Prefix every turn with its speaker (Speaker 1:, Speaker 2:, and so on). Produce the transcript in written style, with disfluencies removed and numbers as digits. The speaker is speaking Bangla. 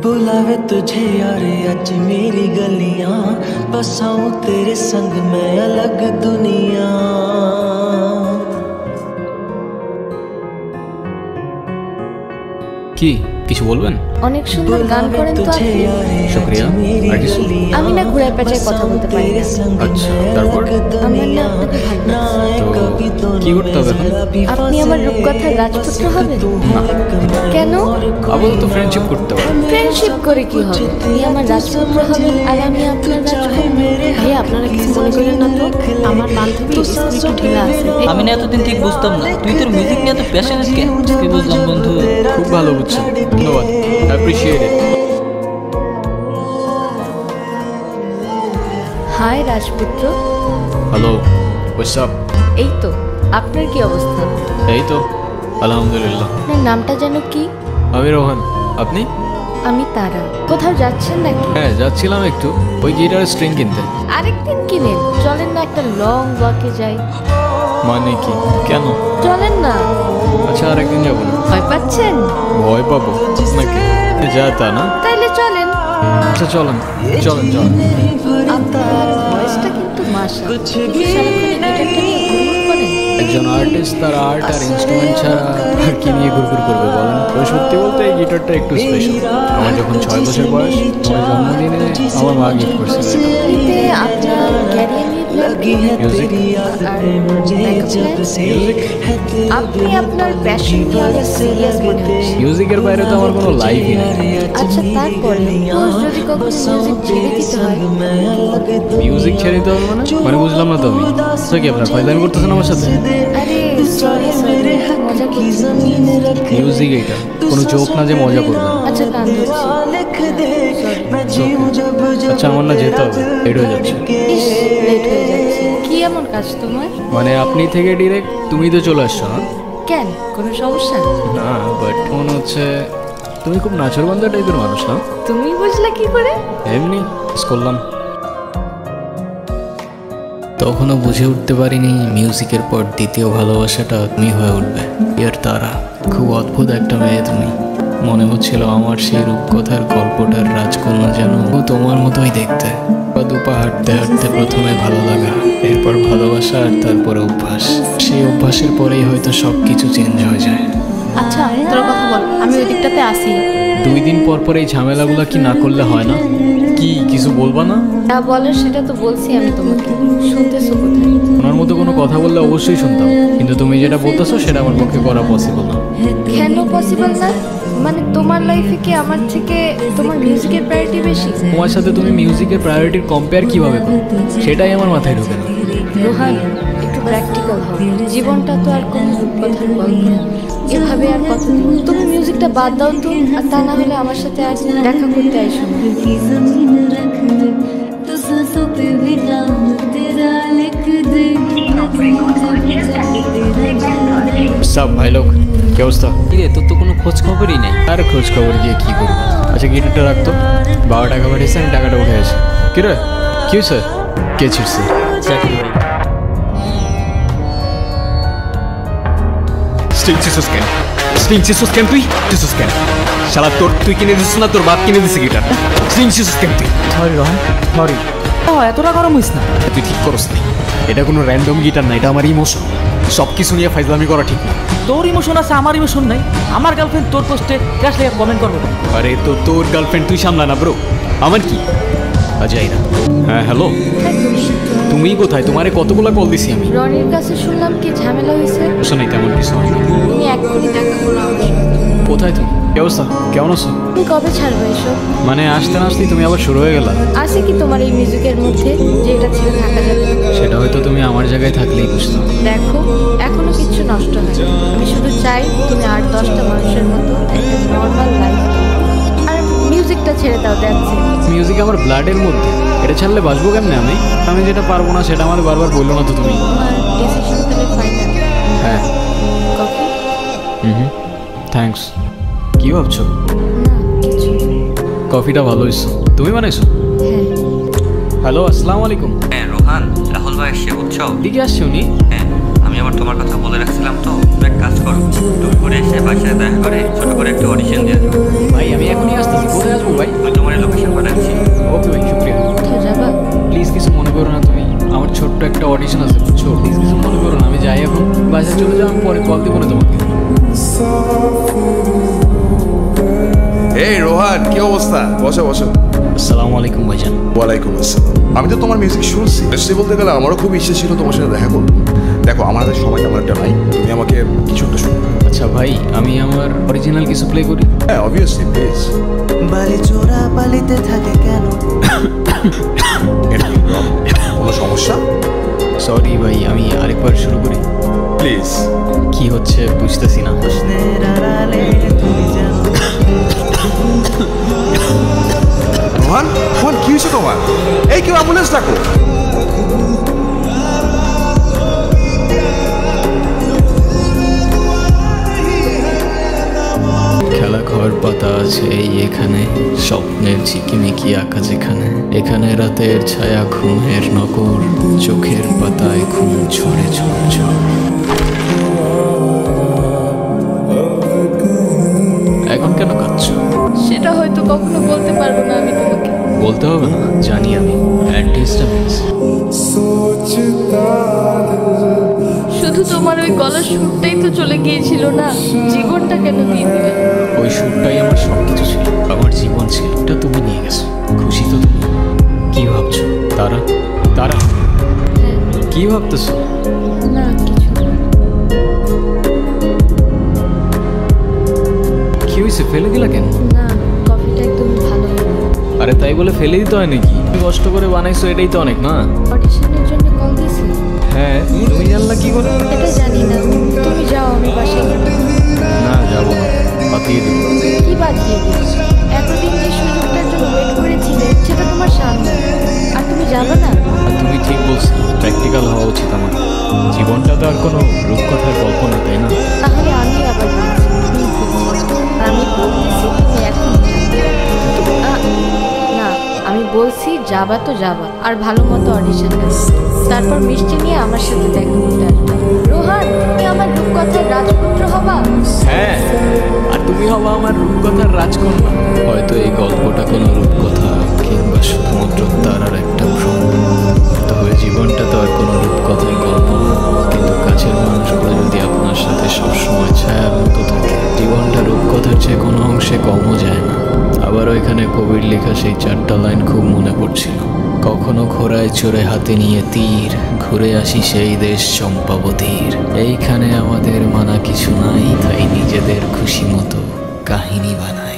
Speaker 1: बुलावे तुझे यार आज मेरी गलियां, बसाऊं तेरे संग मैं अलग दुनिया।
Speaker 2: কি কিছু বলবেন?
Speaker 3: অনেক সুন্দর গান করেন তো আপনি।
Speaker 2: শুকরিয়া। আর কিছু?
Speaker 3: আমি না ঘুরে পেঁচায় কথা বলতে পারি না।
Speaker 2: আচ্ছা, তারপর
Speaker 3: আমার না আপনাকে ভালো লাগছে।
Speaker 2: তো কি করতে হবে এখন?
Speaker 3: আপনি আমার রূপকথার রাজপুত্র হবেন? কেন?
Speaker 2: আপাতত ফ্রেন্ডশিপ করতে হবে।
Speaker 3: ফ্রেন্ডশিপ করে কি হবে? আপনি আমার রাজপুত্র হবেন আর আমি আপনার রাজকুমার।
Speaker 4: ভাই আপনারা কিছু মনে করেন না তো, আমার বান্ধবী একটু ঢিলা আছে।
Speaker 5: আমি না এতদিন ঠিক বুঝতাম না, তুই তোর মিউজিক নিয়ে এত প্যাশনেট কেন? কি বুঝলাম বন্ধু,
Speaker 2: খুব ভালো বুঝছেন, ধন্যবাদ, অ্যাপ্রিশিয়েট ইট।
Speaker 3: হাই রাজপুত্র।
Speaker 2: Hello, what's up?
Speaker 3: এই তো, আপনার কি অবস্থা?
Speaker 2: এই তো আলহামদুলিল্লাহ।
Speaker 3: আপনার নামটা যেন কি?
Speaker 2: আমি রোহান, আপনি?
Speaker 3: আমি তারা। কোথাও যাচ্ছেন নাকি?
Speaker 2: হ্যাঁ যাচ্ছিলাম একটু ওই গিটারের স্ট্রিং কিনতে।
Speaker 3: আরেকদিন কিনেন, চলেন না একটা লং ওয়াকে যাই।
Speaker 2: মানে কি, কেন?
Speaker 3: চলেন না।
Speaker 2: আচ্ছা আরেকদিন যাবো না।
Speaker 3: ভয় পাচ্ছেন?
Speaker 2: ভয় পাবো নাকি? যা তা না।
Speaker 3: তাইলে চলেন।
Speaker 2: আচ্ছা চলেন চলেন চলেন।
Speaker 3: আপনার ভয়েসটা কিন্তু মাশাআল্লাহ। কি সারাক্ষণ এই গিটারটা নিয়ে ঘুরঘুর করেন?
Speaker 2: একজন আর্টিস্ট তার আর্ট আর ইনস্ট্রুমেন্ট ছাড়া আর কি নিয়ে ঘুরঘুর করবে বলেন? তো সত্যি বলতে এই গিটারটা একটু স্পেশাল। আমার যখন 6 বছর বয়স, আমার জন্মদিনে আমার মা গিফট করছিল এটা।
Speaker 3: এতে আপনার ক্যারিয়ার নিয়ে
Speaker 2: মিউজিক
Speaker 3: আর মিউজিক, আপনি আপনার প্যাশন নিয়ে অনেক সিরিয়াস মনে হচ্ছে।
Speaker 2: মিউজিকের বাইরে তো আমার কোনো লাইফই নেই।
Speaker 3: আচ্ছা তারপরে যদি কখনো মিউজিক ছেড়ে দিতে হয়?
Speaker 2: মিউজিক ছেড়ে দিতে হবে মানে বুঝলাম না তো আমি। তো কি আপনার ফায়দামি করতেছেন আমার সাথে?
Speaker 3: আরে সরি মজা করছি।
Speaker 2: মিউজিক এইটা কোনো জোক না যে মজা করবেন।
Speaker 3: আচ্ছা গান ধরছি।
Speaker 2: আচ্ছা আমার না যেতে হবে, লেট হয়ে যাচ্ছে।
Speaker 3: লেট হয়ে যাচ্ছে? কি এমন কাজ তোমার?
Speaker 2: মানে আপনি থেকে ডিরেক্ট তুমি তো চলে আসছো না?
Speaker 3: কেন, কোনো সমস্যা?
Speaker 2: না বাট মনে হচ্ছে তুমি খুব নাচরবান্ধা টাইপের মানুষ না?
Speaker 3: তুমি বুঝলা কি করে?
Speaker 2: এমনি করলাম। তখনও বুঝে উঠতে পারিনি মিউজিকের পর দ্বিতীয় ভালোবাসাটা তুমি হয়ে উঠবে। ইয়ার তারা, খুব অদ্ভুত একটা মেয়ে তুমি। মনে হচ্ছিল আমার সেই রূপকথার গল্পটার রাজকন্যা যেন তোমার মতোই দেখতে। পা দুপা হাঁটতে হাঁটতে প্রথমে ভালো লাগা, এরপর ভালোবাসা আর তারপরে অভ্যাস। সেই অভ্যাসের পরেই হয়তো সব কিছু চেঞ্জ হয়ে যায়।
Speaker 4: আচ্ছা তোর কথা বল, আমি ওই দিকটাতে আসি।
Speaker 2: 2 দিন পর পর এই ঝামেলাগুলো কি না করলে হয় না? কি কিছু বলবা না?
Speaker 3: যা বলে সেটা তো বলছি আমি তোমাকে, শুনতেছো কোথায়?
Speaker 2: ওনার মতো কোনো কথা বললে অবশ্যই শুনতাম, কিন্তু তুমি যেটা বলতেছো সেটা আমার পক্ষে করা পসিবল না।
Speaker 3: কেন পসিবল না? মানে তোমার লাইফে কি আমার থেকে তোমার মিউজিকের প্রায়োরিটি বেশি?
Speaker 2: তোমার সাথে তুমি মিউজিকের প্রায়োরিটির কম্পেয়ার কিভাবে করো সেটাই আমার মাথায় ঢোকে না।
Speaker 3: রোহান একটু প্র্যাকটিক্যাল হও, জীবনটা তো আর কোনো রূপকথার গল্প না। এভাবে আর কতদিন? তুমি মিউজিকটা বাদ দাও তো, আর তা না হলে আমার সাথে আর দেখা করতে আইসো না।
Speaker 2: সব ভাই লোক, কি অবস্থা?
Speaker 5: কিরে তোর তো কোনো খোঁজ খবরই নেই।
Speaker 2: আর খোঁজ খবর দিয়ে কি করবো? আচ্ছা গিটারটা রাখতো, বাবা টাকা পাঠিয়েছে, আমি টাকাটা উঠে আসি। কি রে, কি হয়েছে? কে ছিড়ছে?
Speaker 5: জাকির ভাই।
Speaker 6: তুই শালা তুই কিনে দিছিস না তোর বাপ কিনে দিছে গিটার? তুই
Speaker 2: সরি রহন, সরি।
Speaker 5: এতটা গরম হইস না।
Speaker 6: তুই ঠিক করস নি, এটা কোনো র্যান্ডম গিটার না, এটা আমার ইমোশন। সব কিছু নিয়ে ফাইজলামি করা ঠিক না।
Speaker 5: তোর ইমোশন আছে, আমার ইমোশন নাই। আমার গার্লফ্রেন্ড তোর পোস্টে ক্র্যাশ লেগে কমেন্ট করবে।
Speaker 6: আরে তো তোর গার্লফ্রেন্ড তুই সামলা না ব্রো, আমার কি? আজাই না। হ্যাঁ হ্যালো, তুমি কোথায়? তোমারে কতগুলো কল দিছি আমি।
Speaker 3: রনির কাছে শুনলাম কি ঝামেলা হয়েছে।
Speaker 6: শোনাই তেমন কিছু হয়নি।
Speaker 3: তুমি এক্ষুনি দেখা করো আমার সাথে।
Speaker 2: কোথায় তুমি? কি অবস্থা, কেমন আছো?
Speaker 3: তুমি কবে ছাড়বে এসব?
Speaker 2: মানে আসতে না আসতেই তুমি আবার শুরু হয়ে গেলা।
Speaker 3: আছে কি তোমার এই মিউজিকের মধ্যে যে এটা ছেড়ে থাকা যাবে?
Speaker 2: সেটা হয়তো তুমি আমার জায়গায় থাকলেই বুঝতাম।
Speaker 3: দেখো এখনো কিচ্ছু নষ্ট হয়। আমি শুধু চাই তুমি 8-10টা মানুষের মতো একটা নর্মাল লাইফ, আর মিউজিকটা ছেড়ে দাও। দেখছি
Speaker 2: মিউজিক আমার ব্লাডের মধ্যে, এটা ছাড়লে বাঁচবো কেমনে আমি? আমি যেটা পারবো না সেটা আমার বারবার বললো না তো তুমি।
Speaker 3: তোমার ডিসিশন তাহলে ফাইনাল?
Speaker 2: হ্যাঁ।
Speaker 3: কফি?
Speaker 2: থ্যাঙ্কস। কি ভাবছো?
Speaker 3: না কিছু।
Speaker 2: কফিটা ভালো হয়েছে, তুমি বানাইছো?
Speaker 3: হ্যাঁ।
Speaker 2: হ্যালো, আসসালামু আলাইকুম।
Speaker 7: হ্যাঁ রোহান, রাহুল ভাই এসে বুঝছো?
Speaker 2: দিকে আসছে উনি?
Speaker 7: হ্যাঁ, আমি আবার তোমার কথা বলে রাখছিলাম তো। তুমি এক কাজ করো, টুর করে এসে বাসায় দেখা করে ছোট করে একটা অডিশন দিয়ে দেবো।
Speaker 2: ভাই আমি এখনই আসতেছি, কোথায় আসবো?
Speaker 6: পরে কল দিব না তোমাকে।
Speaker 8: এই রোহান, কি অবস্থা? বসো বসো।
Speaker 6: আসসালামু আলাইকুম ভাইজান।
Speaker 8: ওয়ালাইকুম আসসালাম। আমি তো তোমার মিউজিক শুনছি, বেশি বলতে গেলে আমারও খুব ইচ্ছে ছিল তোমার সাথে দেখা করবো। দেখো আমার হাতে সময় তেমন একটা নাই, তুমি আমাকে কিছু একটা শোনো।
Speaker 6: আচ্ছা ভাই, আমি আমার অরিজিনাল কিছু প্লে করি।
Speaker 8: হ্যাঁ অবভিয়াসলি, প্লিজ।
Speaker 1: বালি চোরা বালিতে থাকে কেন?
Speaker 8: কোনো সমস্যা?
Speaker 6: সরি ভাই, আমি আরেকবার শুরু করি
Speaker 8: প্লিজ।
Speaker 6: কি হচ্ছে বুঝতেছি না।
Speaker 1: প্রশ্নের আড়ালে তুমি জানো
Speaker 8: রোহান, রোহান কি হয়েছে তোমার? এই কেউ অ্যাম্বুলেন্স ডাকো।
Speaker 2: খেলা ঘর পাতা আছে এই এখানে, স্বপ্নের ঝিকিমিকি আঁকা যেখানে, এখানে রাতের ছায়া ঘুমের নগর, চোখের পাতায় ঘুম ঝরে ঝরে ঝরে। এখন কেন কাঁদছো?
Speaker 3: সেটা হয়তো কখনো বলতে পারবো না আমি তোমাকে।
Speaker 2: বলতে হবে না, জানি আমি। অ্যান্টিহিস্টামিনস।
Speaker 3: শুধু তোমার ওই গলার সুরটাই তো চলে গিয়েছিল না, জীবনটা কেন দিয়ে দিলে?
Speaker 2: ওই সুরটাই আমার সব কিছু ছিল, আমার জীবন ছিল। এটা তুমি নিয়ে গেছো। খুশি তো তুমি? কি ভাবছো? তারা তারা কি ভাবতেছো?
Speaker 3: না কিছু না।
Speaker 6: কি হয়েছে, ফেলে দিলা কেন?
Speaker 3: না, কফিটা একদম ভালো হয়নি।
Speaker 6: আরে তাই বলে ফেলে দিতে হয় নাকি? তুমি কষ্ট করে বানাইছো, এটাই তো অনেক না?
Speaker 3: অডিশনের জন্য কল দিয়েছি।
Speaker 6: হ্যাঁ, তুমি জানলা কি করে?
Speaker 3: এটা জানি না, তুমি যাও, আমি বাসায় যাবো।
Speaker 6: না যাবো না, বাতিয়ে দেবো।
Speaker 3: কি বাদ দিয়ে দিচ্ছ? এতদিন যে সুযোগটার জন্য ওয়েট করেছিলে সেটা তোমার সামনে, আর তুমি যাবে না?
Speaker 6: আর তুমি ঠিক বলছো, প্র্যাকটিক্যাল হওয়া উচিত আমার। জীবনটা তো আর কোনো রূপকথার গল্প না, তাই না?
Speaker 3: তাহলে আমি আবার বলছি, তুমি বুঝছো। আর আমি বলতেছি তুমি এখন না, আমি বলছি যাবা তো যাবা, আর ভালো মতো অডিশন দেবে, তারপর মিষ্টি নিয়ে আমার সাথে দেখা করতে আসবে। রোহান, তুমি আমার রূপকথার রাজপুত্র হবা।
Speaker 6: হ্যাঁ, আর তুমি হবা আমার রূপকথার রাজকন্যা।
Speaker 2: হয়তো এই গল্পটা কোনো রূপকথা কিংবা শুধুমাত্র তারার একটা ভ্রম, তবে জীবনটা তো আর কোনো রূপকথার গল্প না। কিন্তু কাছের মানুষগুলো যদি আপনার সাথে সবসময় ছায়ার মতো থাকে, জীবনটা রূপকথার চেয়ে কোনো অংশে কমও যায় না। আবার ওইখানে কবির লেখা সেই 4টা লাইন খুব মনে পড়ছিল। কখনো ঘোড়ায় চড়ে হাতে নিয়ে তীর, ঘুরে আসি সেই দেশ চম্পাবতীর। এইখানে আমাদের মানা কিছু নাই, তাই নিজেদের খুশি মতো কাহিনী বানাই।